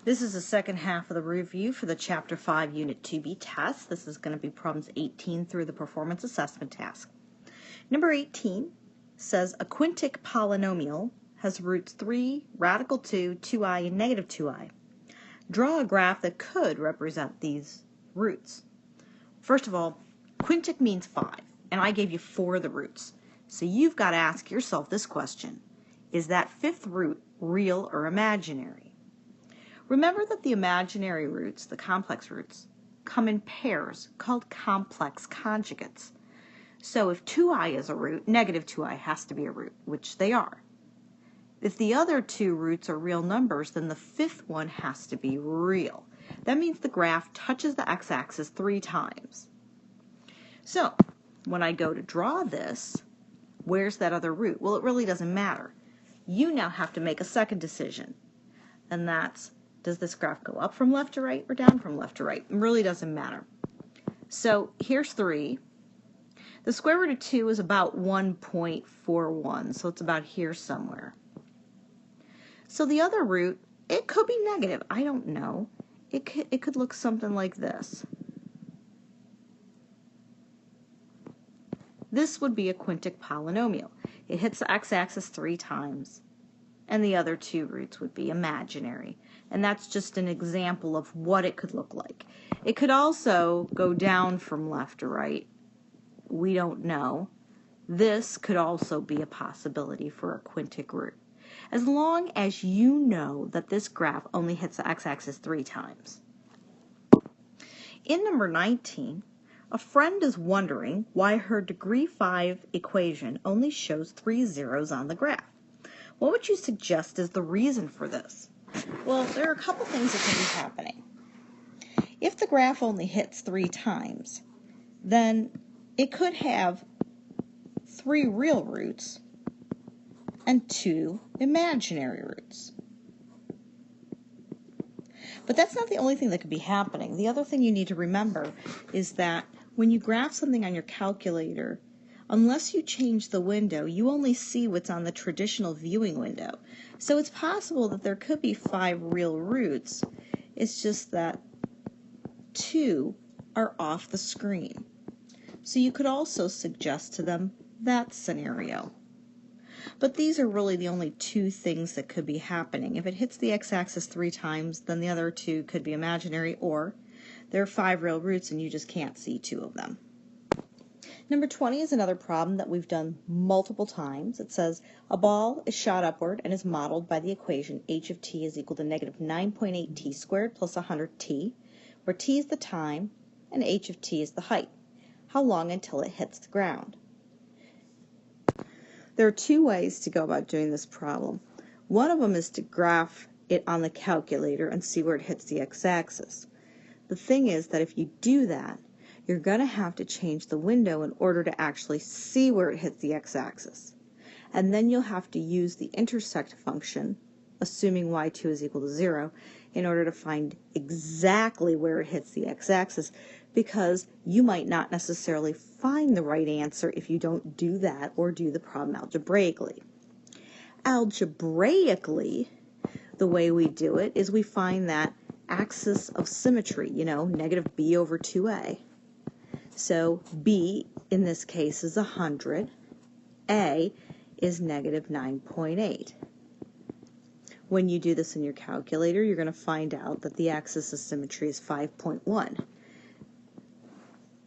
This is the second half of the review for the Chapter 5 Unit 2B test. This is going to be problems 18 through the performance assessment task. Number 18 says a quintic polynomial has roots 3, radical 2, 2i, and negative 2i. Draw a graph that could represent these roots. First of all, quintic means 5, and I gave you 4 of the roots. So you've got to ask yourself this question. Is that fifth root real or imaginary? Remember that the imaginary roots, the complex roots, come in pairs called complex conjugates. So if 2i is a root, negative 2i has to be a root, which they are. If the other two roots are real numbers, then the fifth one has to be real. That means the graph touches the x-axis 3 times. So when I go to draw this, where's that other root? Well, it really doesn't matter. You now have to make a second decision, and that's, does this graph go up from left to right or down from left to right? It really doesn't matter. So here's 3. The square root of 2 is about 1.41, so it's about here somewhere. So the other root, it could be negative. I don't know. It could look something like this. This would be a quintic polynomial. It hits the x-axis 3 times, and the other two roots would be imaginary. And that's just an example of what it could look like. It could also go down from left to right. We don't know. This could also be a possibility for a quintic root, as long as you know that this graph only hits the x-axis 3 times. In number 19, a friend is wondering why her degree 5 equation only shows 3 zeros on the graph. What would you suggest is the reason for this? Well, there are a couple things that could be happening. If the graph only hits 3 times, then it could have 3 real roots and 2 imaginary roots. But that's not the only thing that could be happening. The other thing you need to remember is that when you graph something on your calculator, unless you change the window, you only see what's on the traditional viewing window. So it's possible that there could be 5 real roots. It's just that 2 are off the screen. So you could also suggest to them that scenario. But these are really the only 2 things that could be happening. If it hits the x-axis 3 times, then the other 2 could be imaginary, or there are 5 real roots and you just can't see 2 of them. Number 20 is another problem that we've done multiple times. It says a ball is shot upward and is modeled by the equation h of t is equal to negative 9.8 t squared plus 100 t, where t is the time and h of t is the height. How long until it hits the ground? There are 2 ways to go about doing this problem. One of them is to graph it on the calculator and see where it hits the x-axis. The thing is that if you do that, you're going to have to change the window in order to actually see where it hits the x-axis. And then you'll have to use the intersect function, assuming y2 is equal to 0, in order to find exactly where it hits the x-axis, because you might not necessarily find the right answer if you don't do that or do the problem algebraically. Algebraically, the way we do it is we find that axis of symmetry, negative b over 2a. So b in this case is 100, a is negative 9.8. When you do this in your calculator, you're going to find out that the axis of symmetry is 5.1.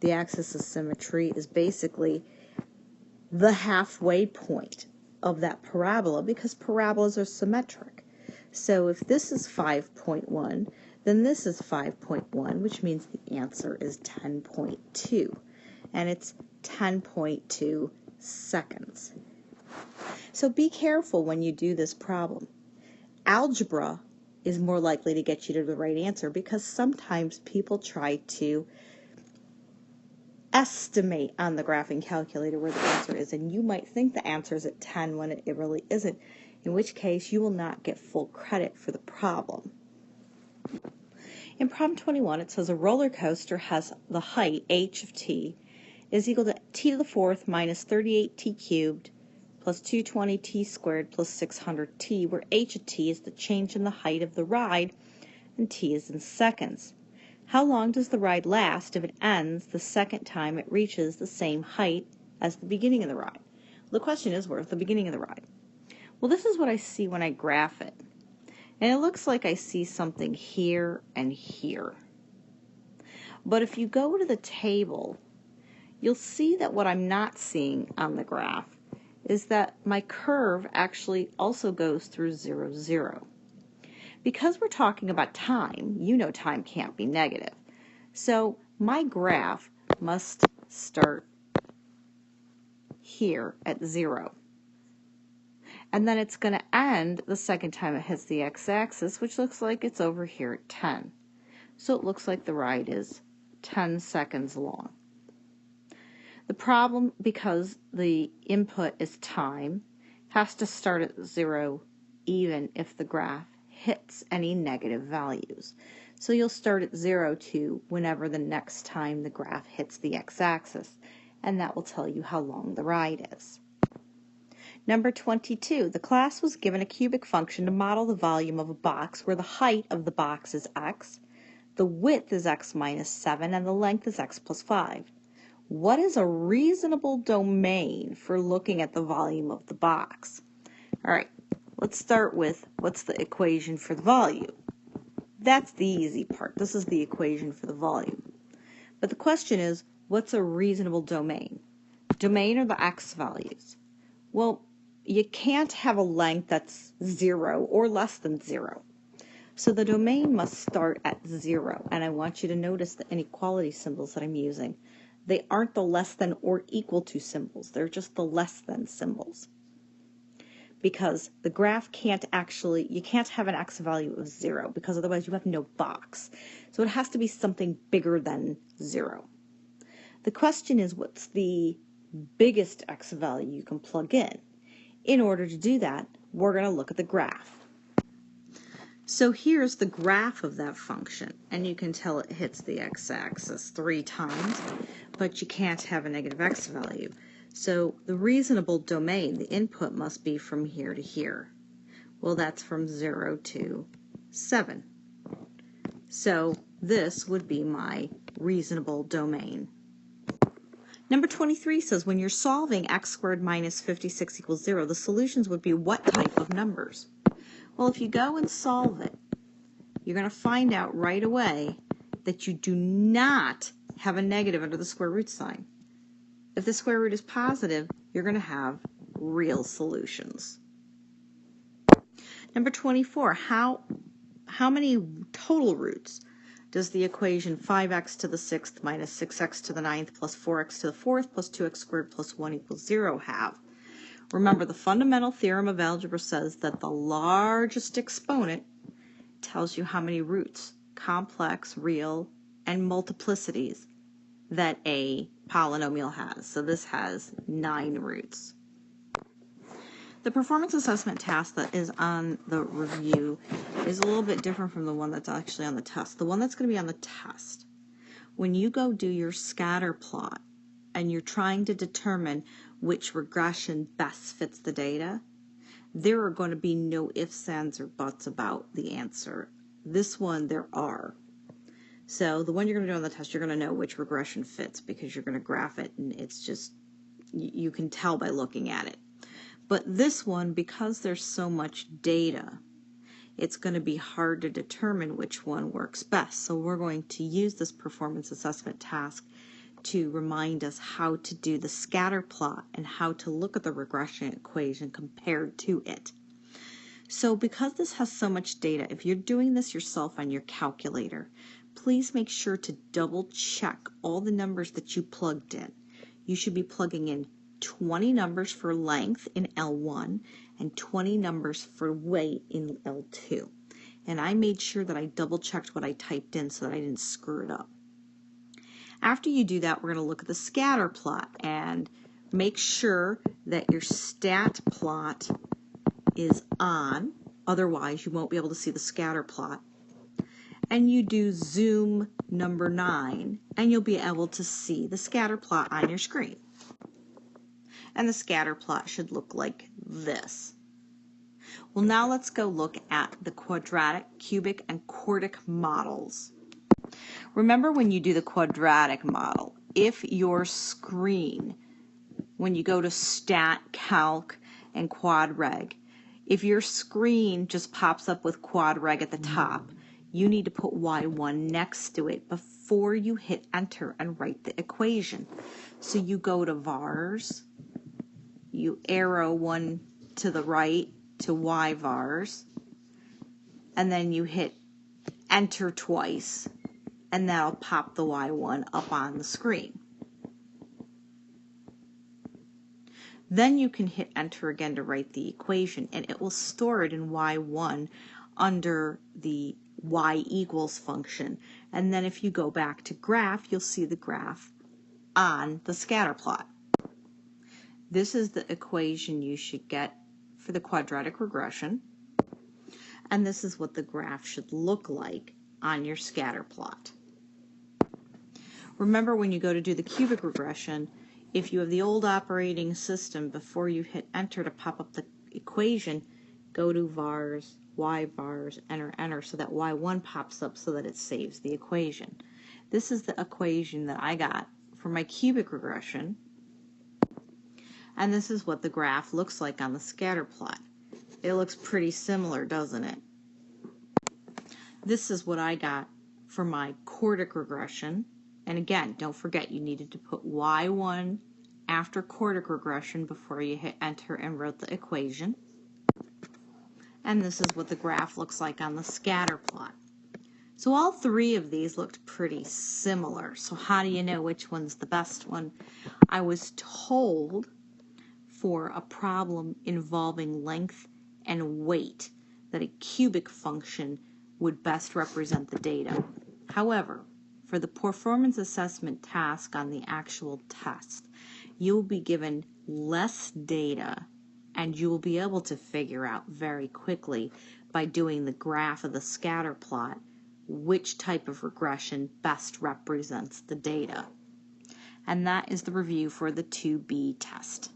The axis of symmetry is basically the halfway point of that parabola, because parabolas are symmetric. So if this is 5.1, then this is 5.1, which means the answer is 10.2, and it's 10.2 seconds. So be careful when you do this problem. Algebra is more likely to get you to the right answer, because sometimes people try to estimate on the graphing calculator where the answer is, and you might think the answer is at 10 when it really isn't, in which case you will not get full credit for the problem. In problem 21, it says a roller coaster has the height h of t is equal to t to the 4th minus 38t cubed plus 220t squared plus 600t, where h of t is the change in the height of the ride and t is in seconds. How long does the ride last if it ends the second time it reaches the same height as the beginning of the ride? The question is, where's the beginning of the ride? Well, this is what I see when I graph it. And it looks like I see something here and here. But if you go to the table, you'll see that what I'm not seeing on the graph is that my curve actually also goes through 0, 0. Because we're talking about time, you know time can't be negative. So my graph must start here at 0. And then it's going to end the second time it hits the x-axis, which looks like it's over here at 10. So it looks like the ride is 10 seconds long. The problem, because the input is time, has to start at 0 even if the graph hits any negative values. So you'll start at 0 to whenever the next time the graph hits the x-axis, and that will tell you how long the ride is. Number 22, the class was given a cubic function to model the volume of a box where the height of the box is x, the width is x minus 7, and the length is x plus 5. What is a reasonable domain for looking at the volume of the box? All right, let's start with what's the equation for the volume. That's the easy part. This is the equation for the volume. But the question is, what's a reasonable domain? Domain are the x values. Well, you can't have a length that's 0 or less than 0. So the domain must start at 0. And I want you to notice the inequality symbols that I'm using. They aren't the less than or equal to symbols. They're just the less than symbols. Because the graph can't actually, you can't have an x value of 0 because otherwise you have no box. So it has to be something bigger than 0. The question is, what's the biggest x value you can plug in? In order to do that, we're going to look at the graph. So here's the graph of that function, and you can tell it hits the x-axis 3 times, but you can't have a negative x value. So the reasonable domain, the input must be from here to here. Well, that's from 0 to 7. So this would be my reasonable domain. Number 23 says, when you're solving x squared minus 56 equals 0, the solutions would be what type of numbers? Well, if you go and solve it, you're going to find out right away that you do not have a negative under the square root sign. If the square root is positive, you're going to have real solutions. Number 24, how many total roots does the equation 5x to the 6th minus 6x to the 9th plus 4x to the 4th plus 2x squared plus 1 equals 0 have? Remember, the fundamental theorem of algebra says that the largest exponent tells you how many roots, complex, real, and multiplicities, that a polynomial has. So this has 9 roots. The performance assessment task that is on the review is a little bit different from the one that's actually on the test. The one that's going to be on the test, when you go do your scatter plot and you're trying to determine which regression best fits the data, there are going to be no ifs, ands, or buts about the answer. This one, there are. So the one you're going to do on the test, you're going to know which regression fits because you're going to graph it, and it's just, you can tell by looking at it. But this one, because there's so much data, it's going to be hard to determine which one works best. So we're going to use this performance assessment task to remind us how to do the scatter plot and how to look at the regression equation compared to it. So because this has so much data, if you're doing this yourself on your calculator, please make sure to double check all the numbers that you plugged in. You should be plugging in 20 numbers for length in L1 and 20 numbers for weight in L2. And I made sure that I double checked what I typed in so that I didn't screw it up. After you do that, we're going to look at the scatter plot and make sure that your stat plot is on, otherwise you won't be able to see the scatter plot. And you do zoom number 9 and you'll be able to see the scatter plot on your screen. And the scatter plot should look like this. Well, now let's go look at the quadratic, cubic, and quartic models. Remember when you do the quadratic model, if your screen, when you go to Stat, Calc, and Quad Reg, if your screen just pops up with Quad Reg at the top, you need to put Y1 next to it before you hit enter and write the equation. So you go to vars, you arrow one to the right to Y vars, and then you hit enter twice, and that'll pop the Y1 up on the screen. Then you can hit enter again to write the equation, and it will store it in Y1 under the Y equals function. And then if you go back to graph, you'll see the graph on the scatter plot. This is the equation you should get for the quadratic regression, and this is what the graph should look like on your scatter plot. Remember, when you go to do the cubic regression, if you have the old operating system, before you hit enter to pop up the equation, go to vars, Y vars, enter, enter, so that Y1 pops up so that it saves the equation. This is the equation that I got for my cubic regression, and this is what the graph looks like on the scatter plot. It looks pretty similar, doesn't it? This is what I got for my quartic regression. And again, don't forget, you needed to put Y1 after quartic regression before you hit enter and wrote the equation. And this is what the graph looks like on the scatter plot. So all three of these looked pretty similar. So how do you know which one's the best one? I was told for a problem involving length and weight that a cubic function would best represent the data. However, for the performance assessment task on the actual test, you will be given less data, and you will be able to figure out very quickly by doing the graph of the scatter plot which type of regression best represents the data. And that is the review for the 2B test.